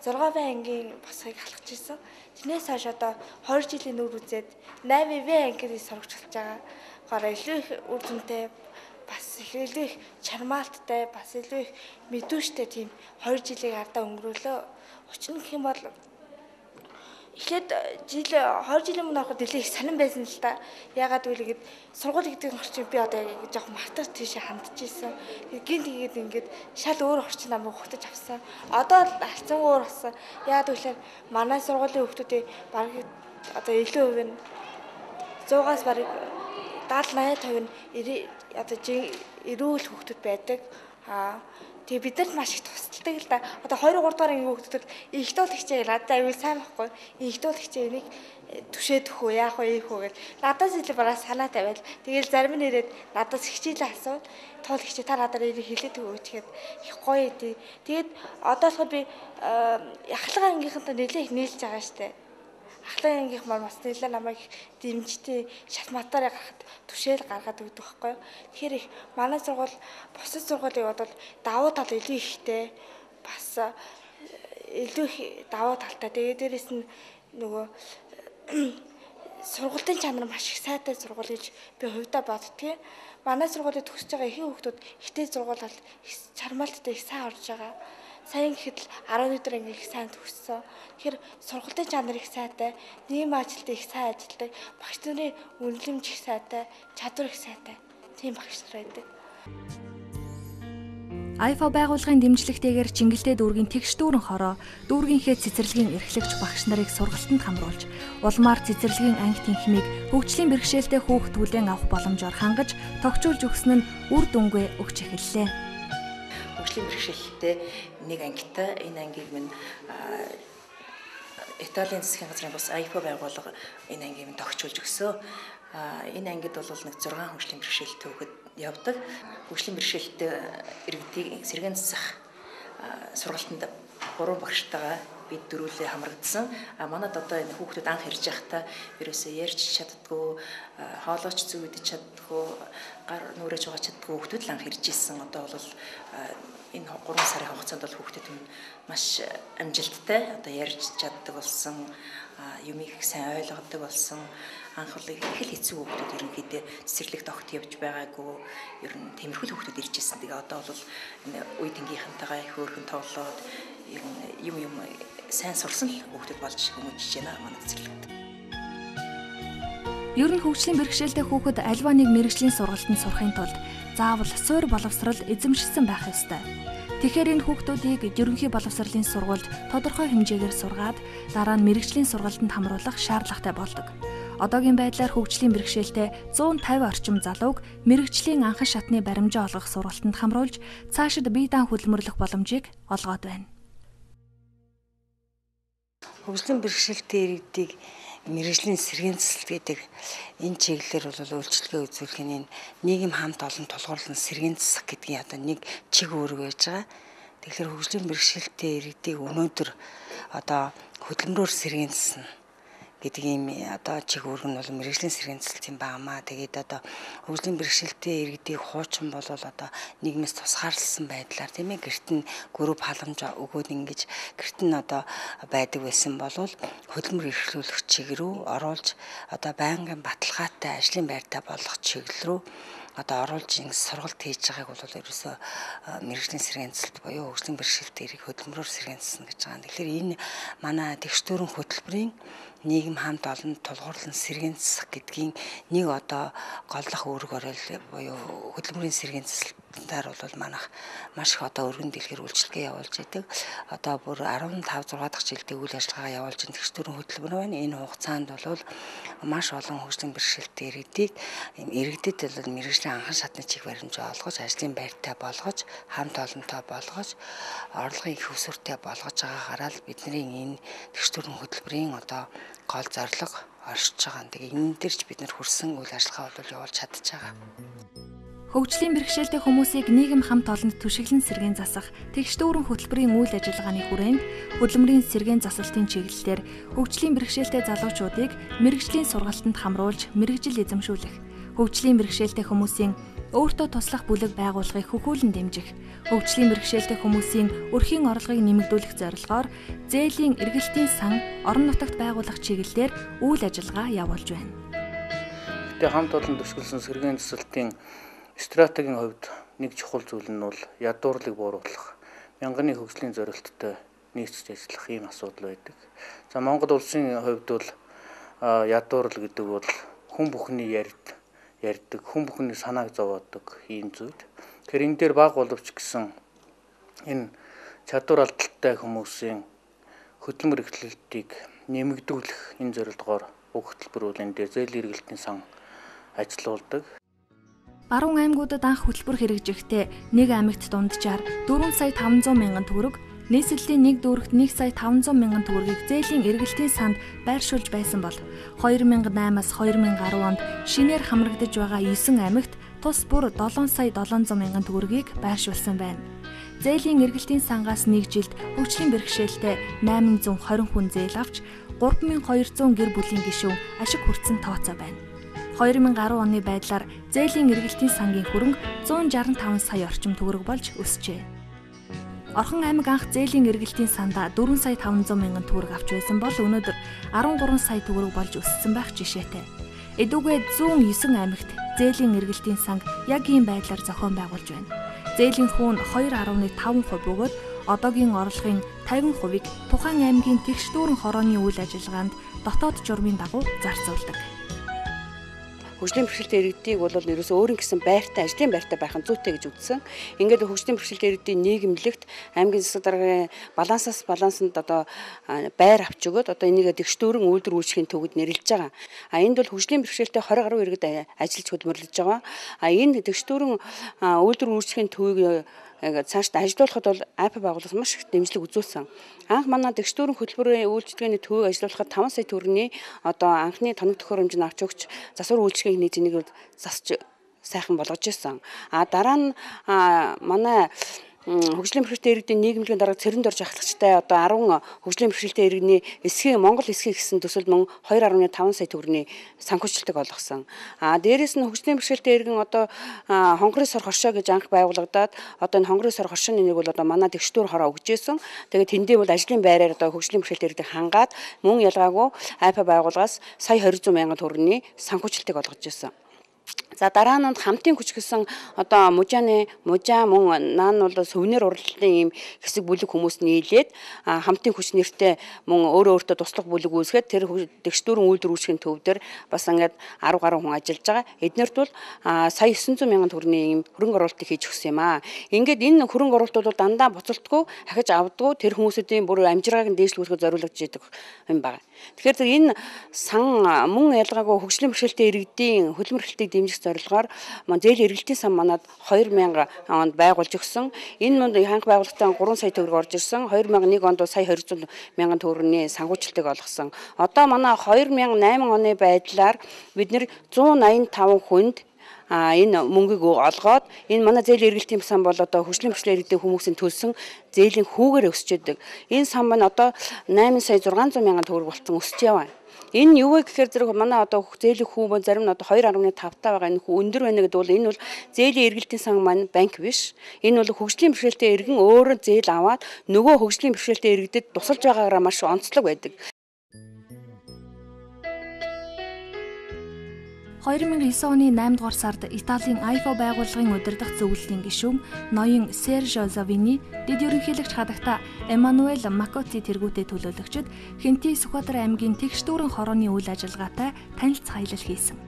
6 ангийн босхийг халахж ирсэн. Тэрнээс хойш одоо 20 жилийн үр үзээд 8 ангид сурагч болж байгаа. Гараа илүү их үр дүнтэй бас илүү их чармаалттай бас илүү их мэдүүштэй тийм 2 жилийг ардаа өнгөрөөлөө. Учир нь гэх юм бол эхлээд 20 жилийн өмнө ороход нэлээд их сонирн байсан л та. Яагаад гэвэл сургууль гэдэг орчин би одоо яг жоохон мартаж тийшээ хандж ийсэн. Гин тэгээд ингээд шал өөр орчин намайг хөтөж авсан. Одоо л алцсан өөр болсон. Яагаад гэвэл манай сургуулийн хүүхдүүдийн бараг одоо илүү хувь нь 100-аас бараг 70-80% нь одоо эрүүл хүүхдүүд байдаг. Тэгээ бид нарт маш их тусалдаг л да. Одоо 2 3 дахь ангийн хүүхдүүд их дуу тэгчээ надад аюул сайн байхгүй. Их дуу тэгчээ энийг түшээх үү, яах вэ, ийх үү гэж надаас илүү бараа санаа тавиал. Тэгээл зарим нь ирээд надаас хичээлээ асуу. Тоол хичээ та надаар ирээ хэлээд өгөөч гэхэд их гоё дээ. Тэгээд одоо болохоор би ахлах ангийнхантай нэлээд их нийлж байгаа штэ. Ахлах ангийнх маань бас нэлээд намайг дэмжтэй шалматаар гарахад түшээл гаргаад өгдөг байхгүй юу. Тэгэхээр их манай сургууль бусад сургуулийг бодвол давуу тал илүү ихтэй бас илүү их давуу талтай. Тэгээд дээрэс нь нөгөө сургуулийн чанар маш их сайтай сургууль гэж би хувьдаа боддгийг. Манай сургуулийг төгсөж байгаа ихэнх хүүхдүүд ихтэй сургууль бол чармаалттай их сайн орж байгаа. Сайн гэхэд л 14 анги их сайн төгссөн. Тэгэхээр сургуулийн чанар их сайтай, нийгэм ажилтнаа их сайн ажилтдаг, багш нарын үнэлэмж их сайтай, чадвар их сайтай. Тийм багш нар байдаг. АИФА байгууллагын дэмжлэгтэйгээр Чингэлтэй дүүргийн тэгш дүүрэн хороо, дүүргийнхээ цэцэрлэгийн эрхлэгч багш нарыг сургалтанд хамруулж, улмаар цэцэрлэгийн анги тэнхимийг хөгжлийн бэрхшээлтэй хүүхдүүлэн авах боломжоор хангаж, тогтчулж өгсөн нь үр дүнгээ өгч эхэллээ. Хөгжлийн бэрхшээлтэй нэг ангитай энэ ангийг минь Италийн засгийн газрын бус АИФА байгууллага энэ ангийг минь тогтчулж өгсөн. Энэ ангид бол нэг 6 хөгжлийн бэрхшээлтэй хүүхэд явдаг. Хөгжлийн бэрхшээлтэй иргэдийг сэргээн засах сургалтанд 3 багштайгаа бид дөрүүлээ хамрагдсан. Манайд одоо энэ хүүхдүүд анх ирж байхдаа ерөөсөө ярьж чаддгүй, хоолойч зүг идэж чаддгүй, гар нүрэж угааж чаддгүй хүүхдүүд л анх ирж ирсэн. Одоо бол энэ 3 сарын хугацаанд бол хүүхдүүд маш амжилттай одоо ярьж чаддаг болсон, юмыг сайн ойлгодог болсон. Анх бол их л хэцүү хүүхдүүд ерөнхийдөө цэцэрлэгт огт явж байгаагүй. Ер нь тиймэрхүү хүүхдүүд ирж ирсэн. Тэгээ одоо бол үе тэнгийнхэнтэйгээ их хөөрхөн тоглоод юм сайн сурсан л хүүхдүүд болж хүмүүжиж байна манай цэцэрлэгт. Ер нь хөгжлийн бэрхшээлтэй хүүхэд альва нэг мэрэгжлийн сургалтанд сурахын тулд заавал суур боловсрал эзэмшсэн байх ёстой. Тэгэхээр энэ хүүхдүүдийг ерөнхий боловсролын сургуульд тодорхой хэмжээгээр сургаад дараа нь мэрэгжлийн сургалтанд хамруулах шаардлагатай болдог. Одоогийн байдлаар хөгжлийн бэрхшээлтэй 150 орчим залууг мэрэгжлийн анхан шатны баримжаа олгох сургалтанд хамруулж цаашид бие даан хөдөлмөрлөх боломжийг олгоод байна. Хөгжлийн бэрхшээлтэй иргэдийг мэрэгжлийн сэргээн засалт гэдэг энэ чиглэлээр бол үйлчлэгээ үзүүлэхийн нийгэм хамт олон тулгуурлан сэргээн засах гэдгийн одоо нэг чиг үүрэг байж байгаа. Тэгэхээр хөгжлийн бэрхшээлтэй иргэдийг өнөөдөр одоо хөдөлмөрөөр сэргээн засна гэдэг ийм одоо чиг үүрэг нь бол мэрэгжлийн сэргээн засалт юм баамаа. Тэгээд одоо хөгжлийн бэрхшээлтэй иргэдийг хуучин бол одоо нийгмээс тусгаарлсан байдлаар тийм ээ гэрт нь групп халамж өгөөд ингэж гэрт нь одоо байдаг байсан бол хөдөлмөр эрхлүүлэх чиглэл рүү оруулж одоо байнгын баталгаатай ажлын байртай болгох чиглэл рүү одоо оруулж ингэ сургалт хийж байгааг бол ерөөсөө мэрэгжлийн сэргээн засалт буюу хөгжлийн бэрхшээлтэй иргэд хөдөлмөрөөр сэргээн засна гэж байгаа. Тэгэхээр энэ манай тэгш дүүрэн хөтөлбөрийн нийгэм хамт олон тулгуурлан сэргээн засах гэдгийн нэг одоо голлох үүрэг оройл буюу хөдөлмөрийн сэргээн засалтаар бол манайх маш их одоо өргөн дэлгэр үйлчлэгээ явуулж байдаг. Одоо бүр 15 6 дахь жилдээ үйл ажиллагаа явуулж байгаа тэгш дүүрэн хөтөлбөр байна. Энэ хугацаанд бол маш олон хөгжлийн бэрхшээлтэй иргэдэд бол мэрэгжлийн анхан шатны чиг баримжаа олгож, ажлын байртай болгож, хамт олонтой болгож, орлогын их өсвөртэй болгож байгаагаараа л бидний энэ тэгш дүүрэн хөтөлбөрийн одоо гол зорилго оршиж байгаа. Тэгээ энэ дэрч бид нар хүрсэн үйл ажиллагаа бол явуулж чадж байгаа. Хөгжлийн бэрхшээлтэй хүмүүсийг нийгэм хамт олонд түшиглэн сэргээн засах тэгш дүүрэн хөтөлбөрийн үйл ажиллагааны хүрээнд хөдөлмөрийн сэргээн засалтын чиглэлээр хөгжлийн бэрхшээлтэй залуучуудыг мэрэгжлийн сургалтанд хамруулж мэрэгжил эзэмшүүлэх, хөгжлийн бэрхшээлтэй хүмүүсийн өөртөө туслах бүлэг байгуулахыг хөхүүлэн дэмжих, хөгжлийн бэрхшээлтэй хүмүүсийн өрхийн орлогыг нэмэгдүүлэх зорилгоор зээлийн эргэлтийн сан орон нутагт байгуулах чиглэлээр үйл ажиллагаа явуулж байна. Гэтэ хамт олон төсгөлсөн сэргээн засалтын стратегийн хувьд нэг чухал зүйл нь бол ядуурлыг бууруулах, мянганы хөгжлийн зорилттой нийцж ажиллах ийм асуудал байдаг. За Монгол улсын хувьд бол ядуурл гэдэг бол хүн бүхний ярьдаг, хүн бүхний санааг зовоодог ийм зүйл. Тэгэхээр энэ дээр баг боловч гэсэн энэ чадвар алдалтай хүмүүсийн хөдөлмөр эрхлэлтийг нэмэгдүүлэх энэ зорилгоор бүх хөтөлбөрүүд энэ дээр зээлийн эргэлтийн сан ажиллаулдаг. Баруун аймагуудад анх хөтөлбөр хэрэгжихдээ нэг аймагт дунджаар 4 сая 500 мянган төгрөг, нийслэлийн нэг дүүрэгт 1 сая 500 мянган төгрөгийг зээлийн эргэлтийн санд байршуулж байсан бол 2008-аас 2010 онд шинээр хамрагдаж байгаа 9 аймагт тус бүр 7 сая 700 мянган төгрөгийг байршуулсан байна. Зээлийн эргэлтийн сангаас нэг жилд хөгжлийн бэрхшээлтэй 820 хүн зээл авч 3200 гэр бүлийн гишүүн ашиг хүртсэн тооцоо байна. 2010 оны байдлаар зээлийн эргэлтийн сангийн хөрөнгө 165 сая орчим төгрөг болж өсжээ. Орхон аймаг анх зээлийн эргэлтийн сандаа 4 сая 500 мянган төгрөг авч байсан бол өнөөдөр 13 сая төгрөг болж өссөн байх жишээтэй. Эдүгээ 109 аймагт зээлийн эргэлтийн санг яг ийм байдлаар зохион байгуулж байна. Зээлийн хүүн 2.5% бөгөөд одоогийн орлогын 50%-ийг тухайн аймгийн тэгш дүүрэн хорооны үйл ажиллагаанд дотоод журмын дагуу зарцуулдаг. Хөгжлийн бэрхшээлтэй иргэдийг бол ерөөсөө өөрийн гэсэн байртай, ажлын байртай байх нь зүйтэй гэж үзсэн. Ингээд хөгжлийн бэрхшээлтэй иргэдийн нийгэмлэгт аймгийн засаг даргын балансанд одоо байр авч өгөөд одоо энийг тэгшдүүрэн үйлдвэр үйлчлэгийн төвөд нэрлэж байгаа. Энд бол хөгжлийн бэрхшээлтэй 20 гаруй иргэд ажиллаж хөдөлмөрлөж байгаа. Энэ тэгшдүүрэн үйлдвэр үйлчлэгийн төвийг цаашд ажилуулахад бол АП байгууллага маш их дэмжлэг үзүүлсэн. Анх манай тэгшдүүрэн хөтөлбөрийн үйлчлэгээний төвийг ажилуулахад 5 сая төгрөгийн одоо анхны тоног төхөөрөмжөнд авч өгч засвар үйлчлэгийн нэг засч сайхан болгож ирсэн. Дараа нь манай хөгжлийн бэрхшээлтэй иргэдийн нийгэмлэгийн дарга цэрэнд орж ахлагчтай одоо 10 хөгжлийн бэрхшээлтэй иргэний Монгол эсхийг гэсэн төсөл мөн 2.5 сая төгрөгийн санхүүжилтийг олгосон. Дээрээс нь хөгжлийн бэрхшээлтэй иргэн одоо хонгорын сор хоршоо гэж анх байгуулагдаад одоо энэ хонгорын сор хоршооны нэг бол одоо манай тэгшдүүр хороо өгчээсэн. Тэгээд тэндээ бол ажлын байраар одоо хөгжлийн бэрхшээлтэй иргэдийг хангаад мөн ялгаагүй АП байгууллагаас сая 200 мянган төгрөгийн санхүүжилтийг олгож ирсэн. За дараа нь хамтын хүч гэсэн одоо мужаа мөн наан бол сувнер урлагийн ийм хэсэг бүлэг хүмүүс нийлээд хамтын хүч нэртэй мөн өөртөө туслах бүлэг үүсгээд тэр тэгшдүүрэн үйлдвэр үйлчлэгийн төв дээр бас ингээд 10 гаруй хүн ажиллаж байгаа. Эднэрт бол сая 900 мянган төгрөгийн ийм хөрөнгө оруулалтыг хийж өгсөн юм аа. Ингээд энэ хөрөнгө оруулалт бол дандаа буцалтгүй ахиж авдаггүй тэр хүмүүсийн бүр амжиргааг нь дээшлүүлэхэд зориулагдж идэг юм байна. Тэгэхээр энэ сан мөн ялгаагүй хөгжлийн бэрхшээлтэй иргэдийн хөдөлмөр эрхлэлтийг дэмжих зорилгоор зээлийн эргэлтийн сан манад 2000 онд байгуулж өгсөн. Энэ манд анх байгуулалтаа 3 сая төгрөг орж ирсэн. 2001 онд сая 200 мянган төгрөгийн санхүүжилтийг олгосон. Одоо манай 2008 оны байдлаар бид нэр 185 хүнд энэ мөнгийг олгоод энэ манай зээлийн эргэлтийн сан бол одоо хөгжлийн бэрхшээлтэй иргэдийн хүмүүсийн төлсөн зээлийн хүүгээр өсөж идэг. Энэ сан маань одоо 8 сая 600 мянган төгрөг болцсон өсөж яваа. Энэ юу вэ гэхээр зэрэг манай одоо зээлийн хүү бол зарим нь одоо 2.5 таа байгаа энэ хүү өндөр байна гэдэг бол энэ бол зээлийн эргэлтийн сан маань банк биш. Энэ бол хөгжлийн бэрхшээлтэй иргэн өөрөө зээл аваад нөгөө хөгжлийн бэрхшээлтэй иргэдэд тусалж байгаагаараа маш онцлог байдаг. 2009 оны 8 дугаар сард Италийн AIFO байгууллагын удирдах зөвлөлийн гишүүн ноён Сержо Завини дэд ерөнхийлөгч хадагта Эммануэль Макоти тэргүүтээ төлөөлөгчд Хэнти Сүхбаатар аймгийн тэгш дүүрэн хорооны үйл ажиллагаатай танилцах аялал хийсэн.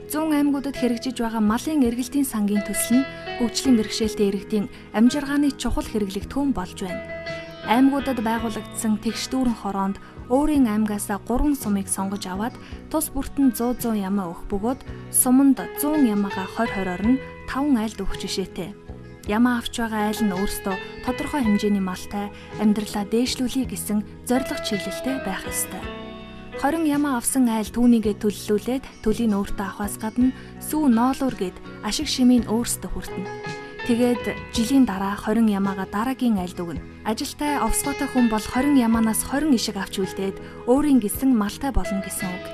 Зүүн аймагуудад хэрэгжиж байгаа малын эргэлтийн сангийн төсөл нь хөгжлийн бэрхшээлтэй иргэдийн амжиргааны чухал хэрэглэгдэхүүн болж байна. Аймагуудад байгуулагдсан тэгш дүүрэн хороонд өөрийн аймгаасаа 3 сумыг сонгож аваад тус бүртэн 100 ямаа өгөх бөгөөд суманд 100 ямаага 20-20-оор нь 5 айлд өгөх жишээтэй. Ямаа авч байгаа айл нь өөрсдөө тодорхой хэмжээний малтай амьдралаа дээшлүүлэе гэсэн зорилго чиглэлтэй байх ёстой. 20 ямаа авсан айл түүнийгээ төлөллүүлээд төлийг өөртөө авахаас гадна сүү ноолуур гээд ашиг шимийг өөрсдөө хүртэнэ. Тэгээд жилийн дараа 20 ямаага дараагийн айлд өгнө. Ажилтай овсгоотой хүн бол 20 ямаанаас 20 ишиг авч үлдээд өөрийн гэсэн малтай болно гэсэн үг.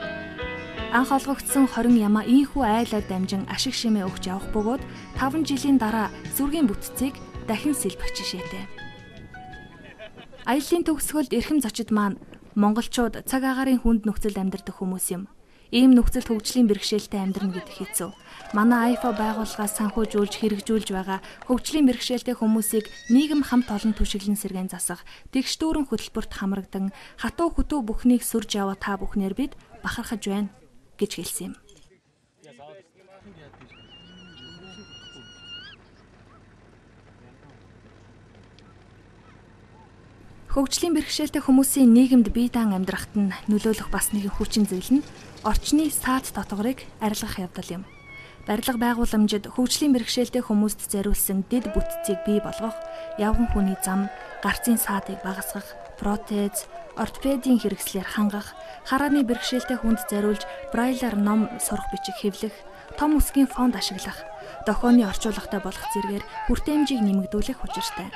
Анх олгогдсон 20 яма ийхүү айлаар дамжин ашиг шимээ өгч явах бөгөөд 5 жилийн дараа сүргийн бүтцийг дахин сэлбэх жишээтэй. Аяллаа төгсгөлд эрхэм зочид маань монголчууд цаг агаарын хүнд нөхцөлд амьдардаг хүмүүс юм. Ийм нөхцөлд хөгжлийн бэрхшээлтэй амьдрна гэдэг хэцүү. Манай АИФО байгууллагаас санхүүжүүлж хэрэгжүүлж байгаа хөгжлийн бэрхшээлтэй хүмүүсийг нийгэм хамт олон түшиглэн сэргээн засах, тэгш дүүрэн хөтөлбөрт хамрагдан хатуу хөтөө бүхнийг сүрж яваа та бүхнээр бид бахархаж байна гэж хэлсэн юм. Хөгжлийн бэрхшээлтэй хүмүүсийн нийгэмд бие даан амьдрахад нь нөлөөлөх бас нэгэн хүчин зүйл нь орчны саад татварыг арилгах явдал юм. Барилга байгууламжид хөгжлийн бэрхшээлтэй хүмүүст зориулсан дэд бүтцийг бий болгох, явган хүний зам, гарцын саадыг багасгах, протез, ортопедийн хэрэгслээр хангах, харааны бэрхшээлтэй хүнд зориулж брайлаар ном сурах бичиг хэвлэх, том үсгийн фонд ашиглах, дохионы орчуулагтай болох зэргээр хүртээмжийг нэмэгдүүлэх учиртай.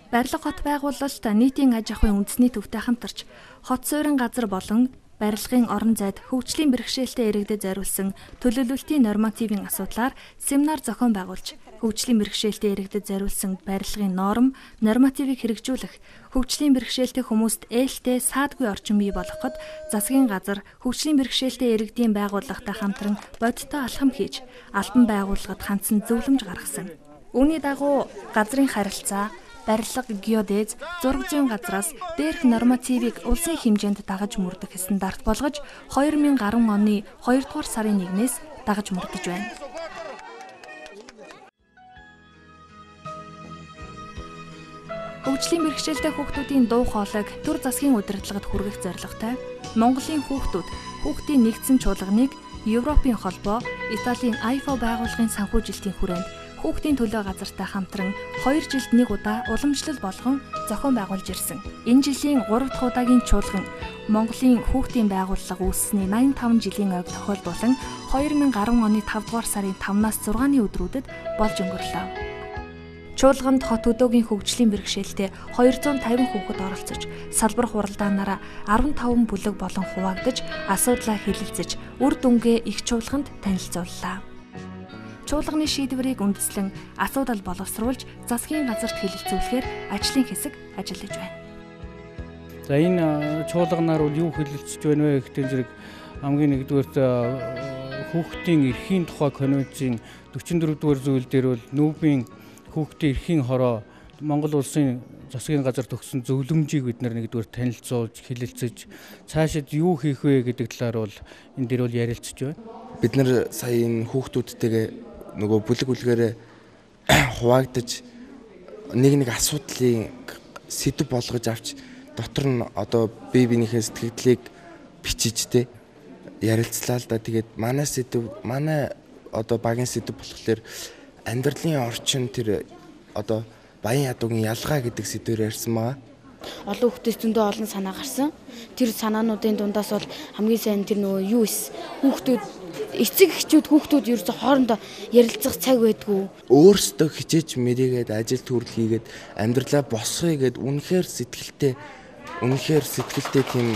Барилга хот байгуулалт нийтийн аж ахуйн үндэсний төвтэй хамтарч хот суурин газар болон барилгын орон зайд хөгжлийн бэрхшээлтэй иргэдэд зориулсан төлөвлөлтийн нормативын асуудлаар семинар зохион байгуулж хөгжлийн бэрхшээлтэй иргэдэд зориулсан барилгын норм, нормативыг хэрэгжүүлэх, хөгжлийн бэрхшээлтэй хүмүүст ээлтэй саадгүй орчин бий болгоход засгийн газар хөгжлийн бэрхшээлтэй иргэдийн байгууллагатай хамтран бодиттой алхам хийж албан байгууллагад хандсан зөвлөмж гаргасан. Үүний дагуу газрын харилцаа барилга, геодез, зураг зүйн газраас дээрх нормативыг улсын хэмжээнд дагаж мөрдөх стандарт болгож 2010 оны 2 дугаар сарын 1-ээс дагаж мөрдөж байна. Хөгжлийн бэрхшээлтэй хүүхдүүдийн дуу хоолойг төр засгийн удирдлагад хүргэх зорилготой Монголын хүүхдийн нэгдсэн чуулганыг Европын холбоо, Италийн АИФО байгууллагын санхүүжилтийн хүрээнд хүүхдийн төлөө газартай хамтран 2 жилд нэг удаа уламжлал болгон зохион байгуулж ирсэн. Энэ жилийн 3 дахь удаагийн чуулган Монголын хүүхдийн байгууллага үүссэний 85 жилийн ойг тохиолдуулан 2010 оны 5 дугаар сарын 5-наас 6-ны өдрүүдэд болж өнгөрлөө. Чуулганд хот өдөөгийн хөгжлийн бэрхшээлтэй 250 хүүхэд оролцож, салбар хуралдаанаараа 15 бүлэг болон хуваагдаж, асуудлаа хэлэлцэж, үр дүнгээ их чуулганд танилцууллаа. Чуулганы шийдвэрийг үндэслэн асуудал боловсруулж засгийн газарт хэлэлцүүлэхээр ажлын хэсэг ажиллаж байна. За энэ чуулганаар бол юу хэлэлцэж байна вэ гэхдээ зэрэг хамгийн нэгдүгээр хүүхдийн эрхийн тухай конвенцийн 44 дугаар зүйл дээр бол нүүбийн хүүхдийн эрхийн хороо Монгол улсын засгийн газар төгссөн зөвлөмжийг бид нэгдүгээр танилцуулж хэлэлцэж цаашид юу хийх вэ гэдэг талаар бол энэ дээр бол ярилцж байна. Бид нар сая энэ хүүхдүүдтэйгээ нөгөө бүлэг бүлгээрээ хуваагдаж нэг асуудлын сэдв болгож авч дотор нь одоо бие биенийхээ сэтгэлдлийг бичиж ярилцлаа л да. Тэгээд манай одоо багийн сэдв болохоор амьдралын орчин тэр одоо баян ядуугийн ялгаа гэдэг сэдвээр ярьсан байгаа. Олон хүүхдээс зөндөө олон санаа гарсан. Тэр санаануудын дундаас бол хамгийн сайн тэр нөгөө юу ис хүүхдүүд эцэг эхчүүд хүүхдүүд ерөөсө хоорондоо ярилцах цаг байдгүй. Өөрсдөө хичээж мэрийгээд ажил төрөл хийгээд амьдралаа босгоё гэд үнэхээр сэтгэлтэй тийм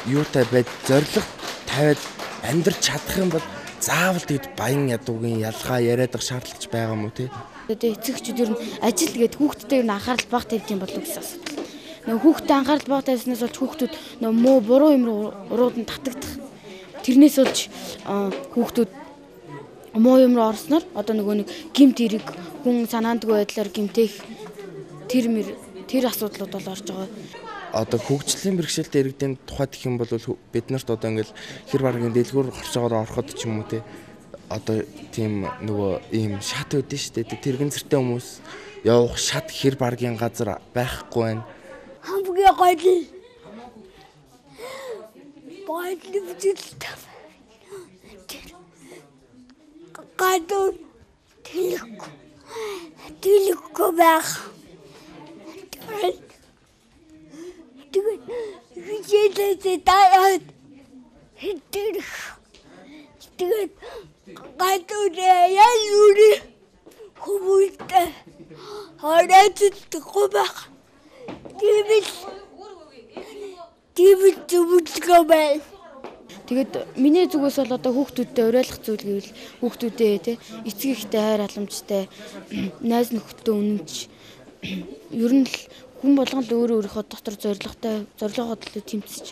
юутай байд зориг тавиад амьдрч чадах юм бол заавал тэгэд баян ядуугийн ялгаа яриад шаардлагач байгаа юм уу те. Тэгээд эцэг эхчүүд ер нь ажил гээд хүүхдтэй ер нь анхаарал бага тавьдаг юм болов гэсэн асуудал. Нөгөө хүүхдэд анхаарал бага тавьснаас болж хүүхдүүд нөгөө муу буруу юм руу татагдах. Тэрнээс болж хүүхдүүд муу юм руу орсноор одоо нөгөө нэг гимт хэрэг хүн санаандгүй байдлаар гимтэх тэр асуудлууд бол орж байгаа. Одоо хөгжлийн бэрхшээлтэй иргэдийн тухайд гэх юм бол бид нарт одоо ингээл хэр баргийн дэлгүүр хорцоогоор ороход ч юм уу те одоо тийм нөгөө ийм шат үүдэн штэ тэрэгэн зэртэй хүмүүс явах шат хэр баргийн газар байхгүй байна. Хамгийн гоё бүжгэлтэй. Гадуур тэлэхгүй байх. Тэгээд хичээлээ дараад хитэрх. Тэгээд гадуур ял үрээ хүмүүстээ хараад байгаа. Тэгвэл тийм зөвлөгөө байна. Тэгээд миний зүгээс бол одоо хүүхдүүдтэй уриалах зүйл гэвэл хүүхдүүдээ те эцэг ихтэй хайр халамжтай найз нөхөдтэй үнэнч ер нь л хүн болгон л өөрөө өөрийнхөө дотор зоригтой зорилгоо тэмцэж